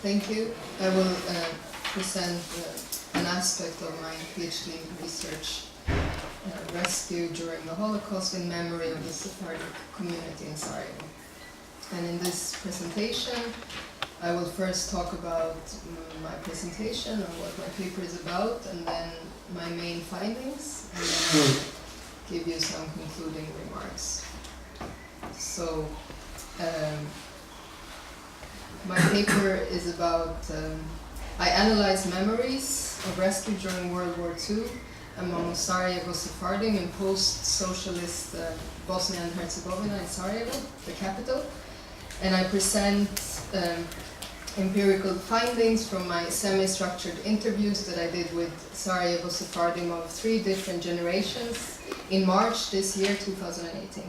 Thank you. I will present an aspect of my PhD research, rescue during the Holocaust in memory of the Sephardic community in Sarajevo. And in this presentation, I will first talk about my presentation and what my paper is about, and then my main findings, and then give you some concluding remarks. So, my paper is about, I analyze memories of rescue during World War II among Sarajevo Sephardim in post-socialist Bosnia and Herzegovina in Sarajevo, the capital. And I present empirical findings from my semi-structured interviews that I did with Sarajevo Sephardim of 3 different generations in March this year, 2018.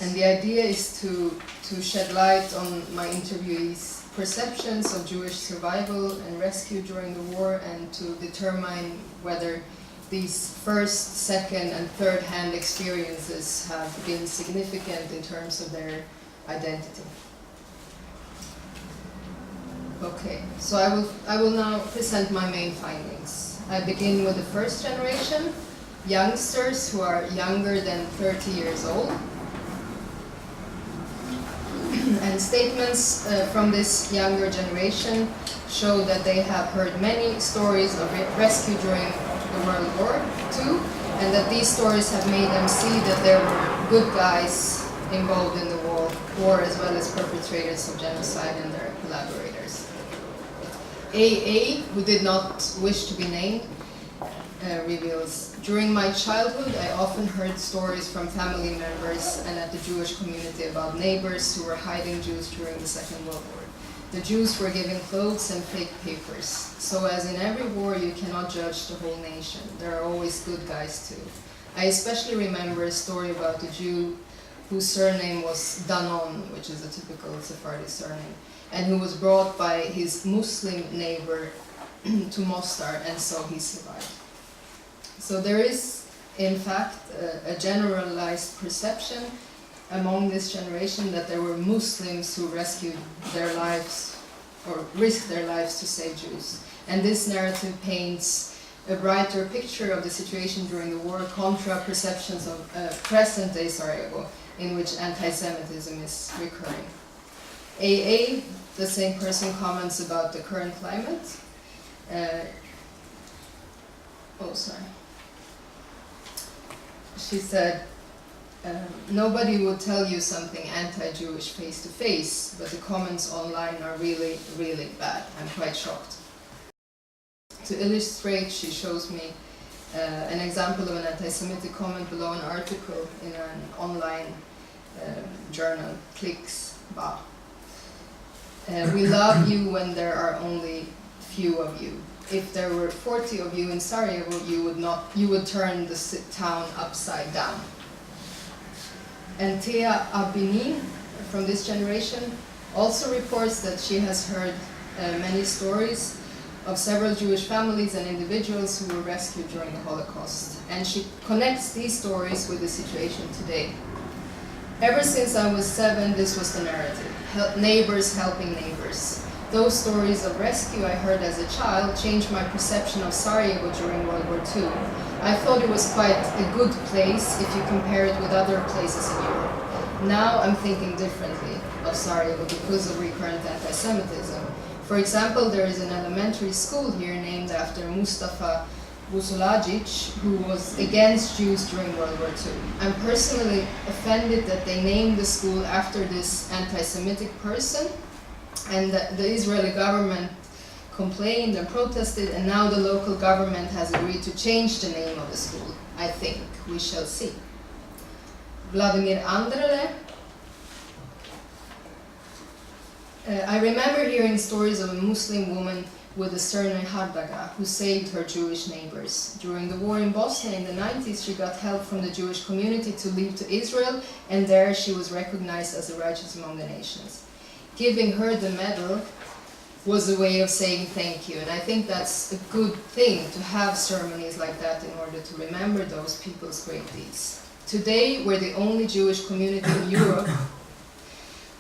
And the idea is to shed light on my interviewees' perceptions of Jewish survival and rescue during the war, and to determine whether these first, second, and third-hand experiences have been significant in terms of their identity. Okay, so I will now present my main findings. I begin with the first generation, youngsters who are younger than 30 years old. And statements from this younger generation show that they have heard many stories of rescue during the World War II, and that these stories have made them see that there were good guys involved in the war, as well as perpetrators of genocide and their collaborators. AA, who did not wish to be named, reveals, during my childhood I often heard stories from family members and at the Jewish community about neighbors who were hiding Jews during the Second World War. The Jews were given clothes and fake papers. So as in every war you cannot judge the whole nation. There are always good guys too. I especially remember a story about a Jew whose surname was Danon, which is a typical Sephardi surname, and who was brought by his Muslim neighbor to Mostar, and so he survived. So there is, in fact, a generalized perception among this generation that there were Muslims who rescued their lives or risked their lives to save Jews. And this narrative paints a brighter picture of the situation during the war, contra perceptions of present-day Sarajevo, in which anti-Semitism is recurring. AA, the same person, comments about the current climate. She said, nobody would tell you something anti-Jewish face-to-face, but the comments online are really, really bad. I'm quite shocked. To illustrate, she shows me an example of an anti-Semitic comment below an article in an online journal, Clicks Ba. We love you when there are only few of you. If there were 40 of you in Sarajevo, you would turn the town upside down. And Thea Abinin, from this generation, also reports that she has heard many stories of several Jewish families and individuals who were rescued during the Holocaust. And she connects these stories with the situation today. Ever since I was 7, this was the narrative. Neighbors helping neighbors. Those stories of rescue I heard as a child changed my perception of Sarajevo during World War II. I thought it was quite a good place if you compare it with other places in Europe. Now I'm thinking differently of Sarajevo because of recurrent anti-Semitism. For example, there is an elementary school here named after Mustafa Vusulagic, who was against Jews during World War II. I'm personally offended that they named the school after this anti-Semitic person, and the Israeli government complained and protested, and now the local government has agreed to change the name of the school. I think. We shall see. Vladimir Andrele. I remember hearing stories of a Muslim woman with the surname Hardaga, who saved her Jewish neighbors. During the war in Bosnia in the 90s, she got help from the Jewish community to leave to Israel, and there she was recognized as a righteous among the nations. Giving her the medal was a way of saying thank you, and I think that's a good thing to have ceremonies like that in order to remember those people's great deeds. Today, we're the only Jewish community in Europe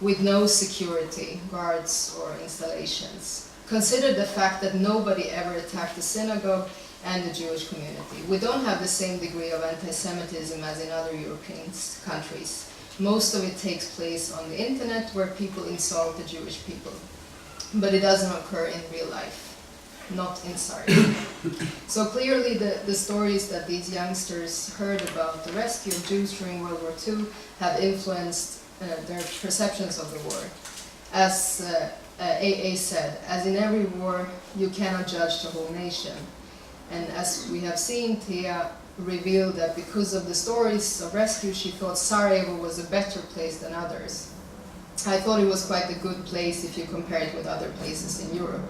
with no security, guards or installations. Consider the fact that nobody ever attacked the synagogue and the Jewish community. We don't have the same degree of anti-Semitism as in other European countries. Most of it takes place on the internet where people insult the Jewish people. But it doesn't occur in real life, not in Sarajevo. So clearly the stories that these youngsters heard about the rescue of Jews during World War II have influenced their perceptions of the war. As AA said, as in every war, you cannot judge the whole nation. And as we have seen, Thea revealed that because of the stories of rescue, she thought Sarajevo was a better place than others. I thought it was quite a good place if you compare it with other places in Europe.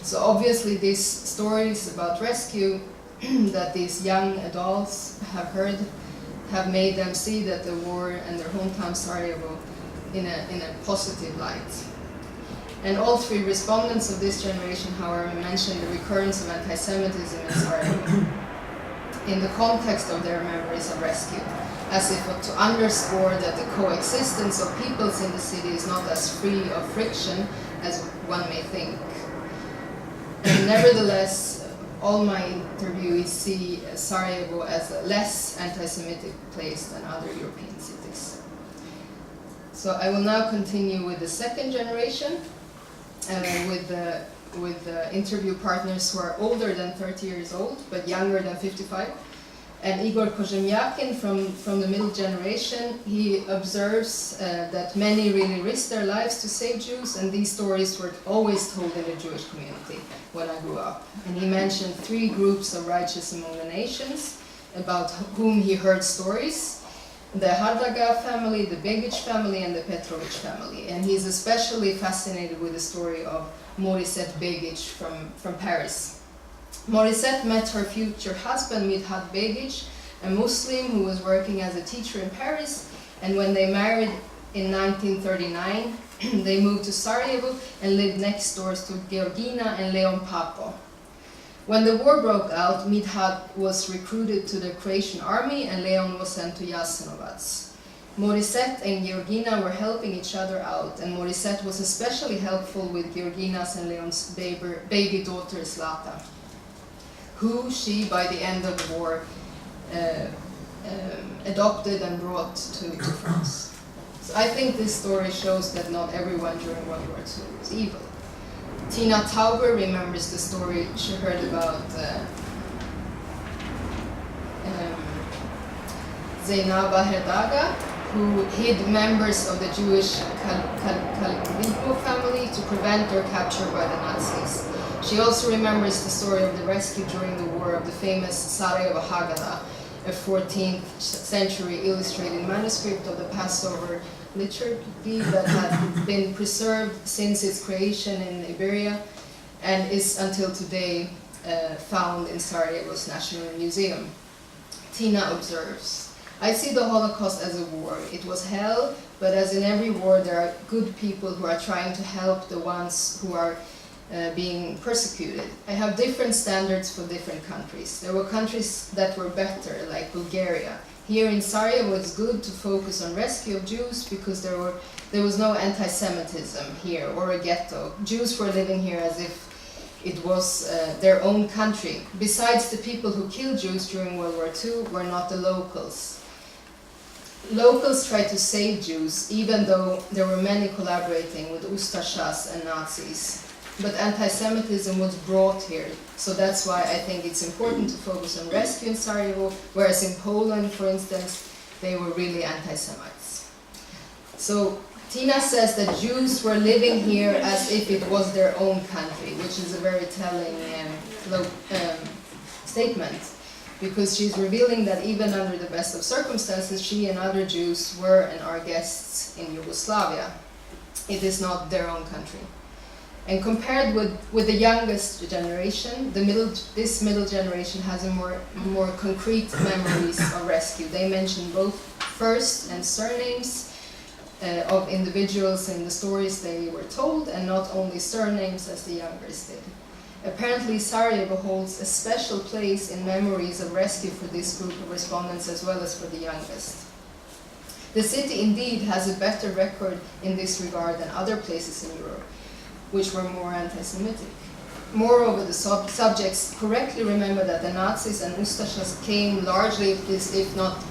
So obviously these stories about rescue that these young adults have heard have made them see that the war and their hometown Sarajevo in a positive light. And all three respondents of this generation, however, mentioned the recurrence of anti-Semitism in Sarajevo in the context of their memories of rescue, as if to underscore that the coexistence of peoples in the city is not as free of friction as one may think. And nevertheless, all my interviewees see Sarajevo as a less anti-Semitic place than other European cities. So I will now continue with the second generation, with the interview partners who are older than 30 years old, but younger than 55. And Igor Kozhemyakin from the middle generation, he observes that many really risked their lives to save Jews, and these stories were always told in the Jewish community when I grew up. And he mentioned three groups of righteous among the nations about whom he heard stories: the Hardaga family, the Begic family, and the Petrovich family. And he's especially fascinated with the story of Morisette Begic from Paris. Morisette met her future husband, Midhat Begic, a Muslim who was working as a teacher in Paris, and when they married in 1939, they moved to Sarajevo and lived next door to Georgina and Leon Papo. When the war broke out, Midhat was recruited to the Croatian army and Leon was sent to Jasenovac. Morisette and Georgina were helping each other out, and Morisette was especially helpful with Georgina's and Leon's baby daughter Zlata, who she, by the end of the war, adopted and brought to France. So I think this story shows that not everyone during World War II was evil. Tina Tauber remembers the story she heard about Zainaba Herdaga, who hid members of the Jewish Kalviko family to prevent their capture by the Nazis. She also remembers the story of the rescue during the war of the famous Sarajevo Haggadah, a 14th century illustrated manuscript of the Passover liturgy that had been preserved since its creation in Iberia and is until today found in Sarajevo's National Museum. Tina observes, "I see the Holocaust as a war. It was hell, but as in every war, there are good people who are trying to help the ones who are being persecuted. I have different standards for different countries. There were countries that were better, like Bulgaria. Here in Sarajevo, it's good to focus on rescue of Jews because there was no anti-Semitism here or a ghetto. Jews were living here as if it was their own country. Besides, the people who killed Jews during World War II were not the locals. Locals tried to save Jews, even though there were many collaborating with Ustashas and Nazis. But anti-Semitism was brought here, so that's why I think it's important to focus on rescue in Sarajevo, whereas in Poland, for instance, they were really anti-Semites." So Tina says that Jews were living here as if it was their own country, which is a very telling statement, because she's revealing that even under the best of circumstances, she and other Jews were and are guests in Yugoslavia. It is not their own country. And compared with the youngest generation, this middle generation has a more concrete memories of rescue. They mention both first and surnames of individuals in the stories they were told, and not only surnames as the youngest did. Apparently, Sarajevo holds a special place in memories of rescue for this group of respondents as well as for the youngest. The city indeed has a better record in this regard than other places in Europe, which were more anti-Semitic. Moreover, the subjects correctly remember that the Nazis and Ustashas came largely, if not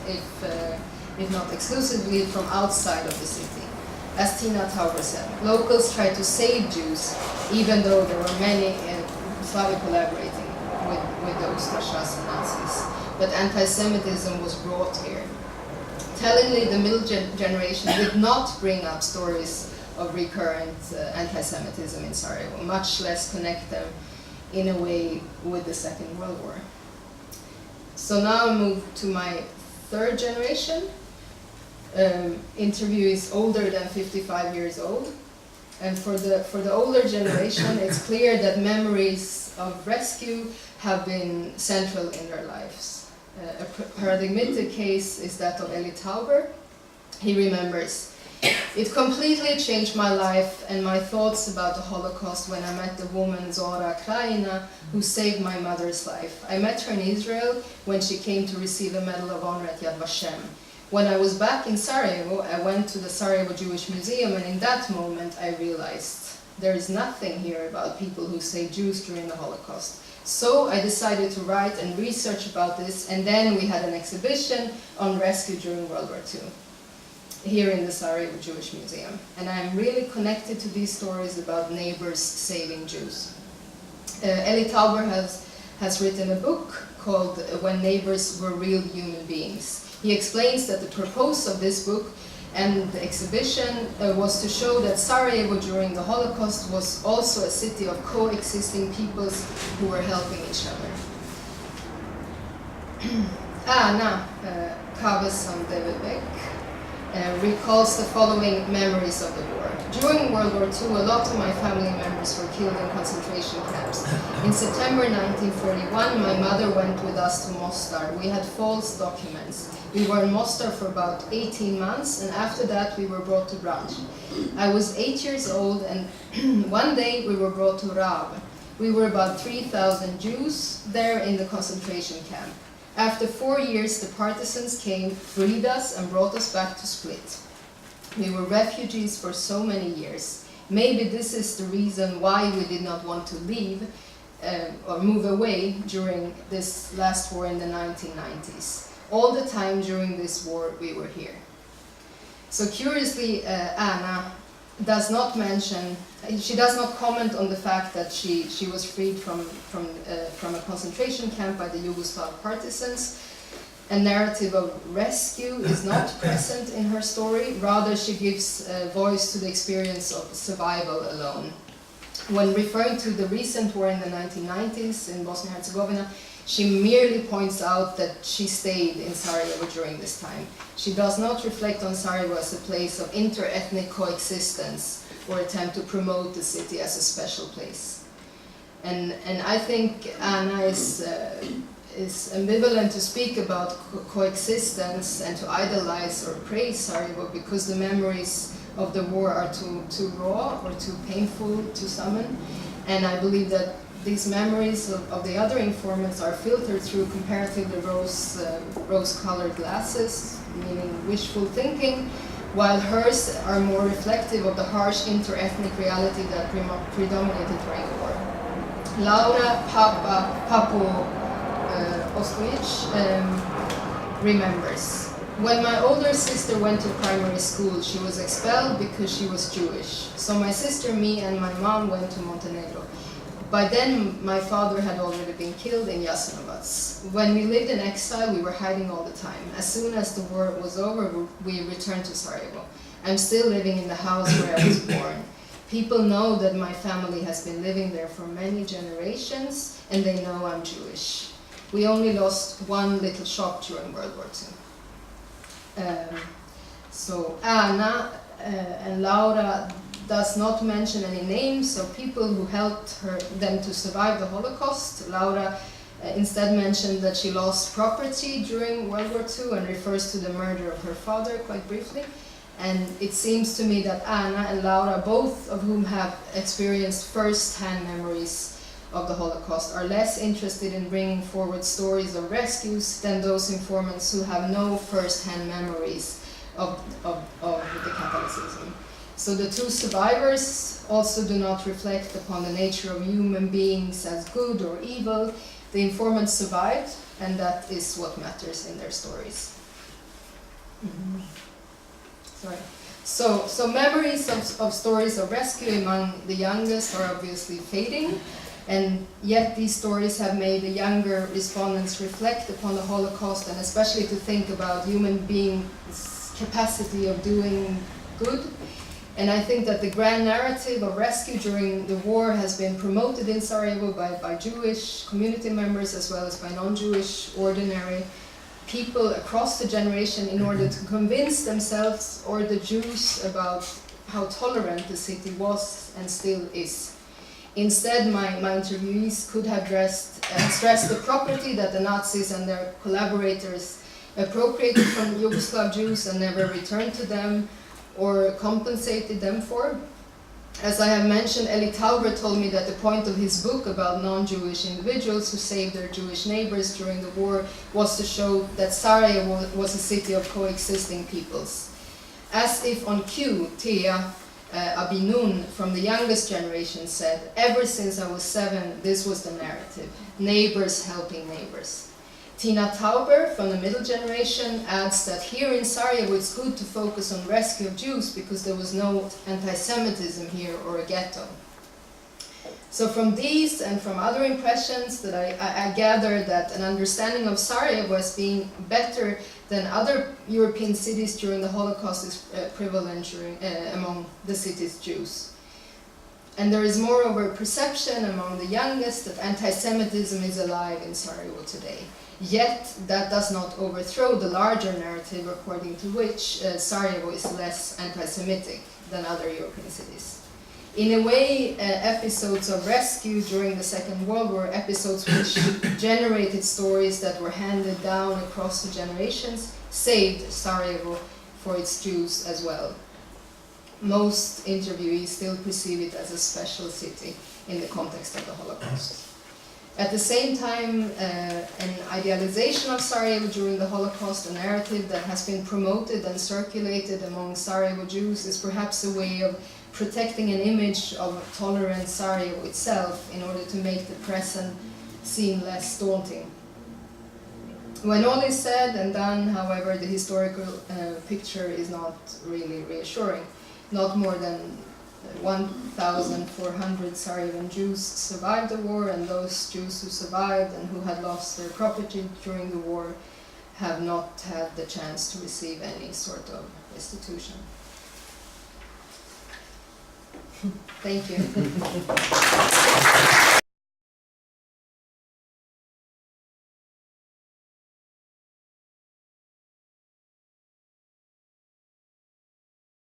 exclusively, from outside of the city. As Tina Tauber said, locals tried to save Jews, even though there were many Slavic collaborating with the Ustashas and Nazis. But anti-Semitism was brought here. Tellingly, the middle generation did not bring up stories of recurrent anti-Semitism in Sarajevo, much less connect them in a way with the Second World War. So now I move to my third generation. Interview is older than 55 years old. And for the older generation, it's clear that memories of rescue have been central in their lives. A paradigmatic case is that of Eli Tauber. He remembers, "It completely changed my life and my thoughts about the Holocaust when I met the woman Zora Krajina, who saved my mother's life. I met her in Israel when she came to receive a Medal of Honor at Yad Vashem. When I was back in Sarajevo, I went to the Sarajevo Jewish Museum, and in that moment I realized there is nothing here about people who saved Jews during the Holocaust. So I decided to write and research about this, and then we had an exhibition on rescue during World War II here in the Sarajevo Jewish Museum. And I'm really connected to these stories about neighbors saving Jews." Eli Tauber has written a book called When Neighbors Were Real Human Beings. He explains that the purpose of this book and the exhibition was to show that Sarajevo during the Holocaust was also a city of coexisting peoples who were helping each other. Anna Kavesam Devebek recalls the following memories of the war. "During World War II, a lot of my family members were killed in concentration camps. In September 1941, my mother went with us to Mostar. We had false documents. We were in Mostar for about 18 months, and after that we were brought to Branch. I was 8 years old, and one day we were brought to Rab. We were about 3,000 Jews there in the concentration camp. After 4 years, the partisans came, freed us, and brought us back to Split. We were refugees for so many years. Maybe this is the reason why we did not want to leave or move away during this last war in the 1990s. All the time during this war, we were here." So curiously, Anna does not mention, she does not comment on the fact that she was freed from a concentration camp by the Yugoslav partisans. A narrative of rescue is not present in her story. Rather, she gives voice to the experience of survival alone. When referring to the recent war in the 1990s in Bosnia-Herzegovina, she merely points out that she stayed in Sarajevo during this time. She does not reflect on Sarajevo as a place of inter-ethnic coexistence or attempt to promote the city as a special place. And I think Anna is ambivalent to speak about coexistence and to idolize or praise Sarajevo because the memories of the war are too raw or too painful to summon. And I believe that these memories of the other informants are filtered through comparatively rose-colored glasses, meaning wishful thinking, while hers are more reflective of the harsh inter-ethnic reality that predominated during the war. Laura Papo Ostojic remembers, "When my older sister went to primary school, she was expelled because she was Jewish. So my sister, me, and my mom went to Montenegro. By then, my father had already been killed in Jasenovac. When we lived in exile, we were hiding all the time. As soon as the war was over, we returned to Sarajevo. I'm still living in the house where I was born. People know that my family has been living there for many generations, and they know I'm Jewish. We only lost one little shop during World War II." So Anna and Laura does not mention any names of people who helped them to survive the Holocaust. Laura instead mentioned that she lost property during World War II and refers to the murder of her father quite briefly. And it seems to me that Anna and Laura, both of whom have experienced first-hand memories of the Holocaust, are less interested in bringing forward stories of rescues than those informants who have no first-hand memories of the Catholicism. So the two survivors also do not reflect upon the nature of human beings as good or evil. The informants survived, and that is what matters in their stories. Sorry. So memories of stories of rescue among the youngest are obviously fading, and yet these stories have made the younger respondents reflect upon the Holocaust, and especially to think about human beings' capacity of doing good. And I think that the grand narrative of rescue during the war has been promoted in Sarajevo by Jewish community members as well as by non-Jewish ordinary people across the generation in order to convince themselves or the Jews about how tolerant the city was and still is. Instead, my interviewees could have stressed the property that the Nazis and their collaborators appropriated from Yugoslav Jews and never returned to them or compensated them for. As I have mentioned, Eli Tauber told me that the point of his book about non-Jewish individuals who saved their Jewish neighbors during the war was to show that Sarajevo was a city of coexisting peoples. As if on cue, Tea Abinun from the youngest generation said, "Ever since I was 7, this was the narrative, neighbors helping neighbors." Tina Tauber from the middle generation adds that here in Sarajevo it's good to focus on rescue of Jews because there was no anti-Semitism here or a ghetto. So from these and from other impressions that I gather that an understanding of Sarajevo as being better than other European cities during the Holocaust is prevalent among the city's Jews. And there is moreover perception among the youngest that anti-Semitism is alive in Sarajevo today. Yet that does not overthrow the larger narrative according to which Sarajevo is less anti-Semitic than other European cities. In a way, episodes of rescue during the Second World War, episodes which generated stories that were handed down across the generations, saved Sarajevo for its Jews as well. Most interviewees still perceive it as a special city in the context of the Holocaust. At the same time, an idealization of Sarajevo during the Holocaust, a narrative that has been promoted and circulated among Sarajevo Jews, is perhaps a way of protecting an image of tolerant Sarajevo itself in order to make the present seem less daunting. When all is said and done, however, the historical picture is not really reassuring. Not more than 1,400 Sarajevan Jews survived the war, and those Jews who survived and who had lost their property during the war have not had the chance to receive any sort of restitution. Thank you.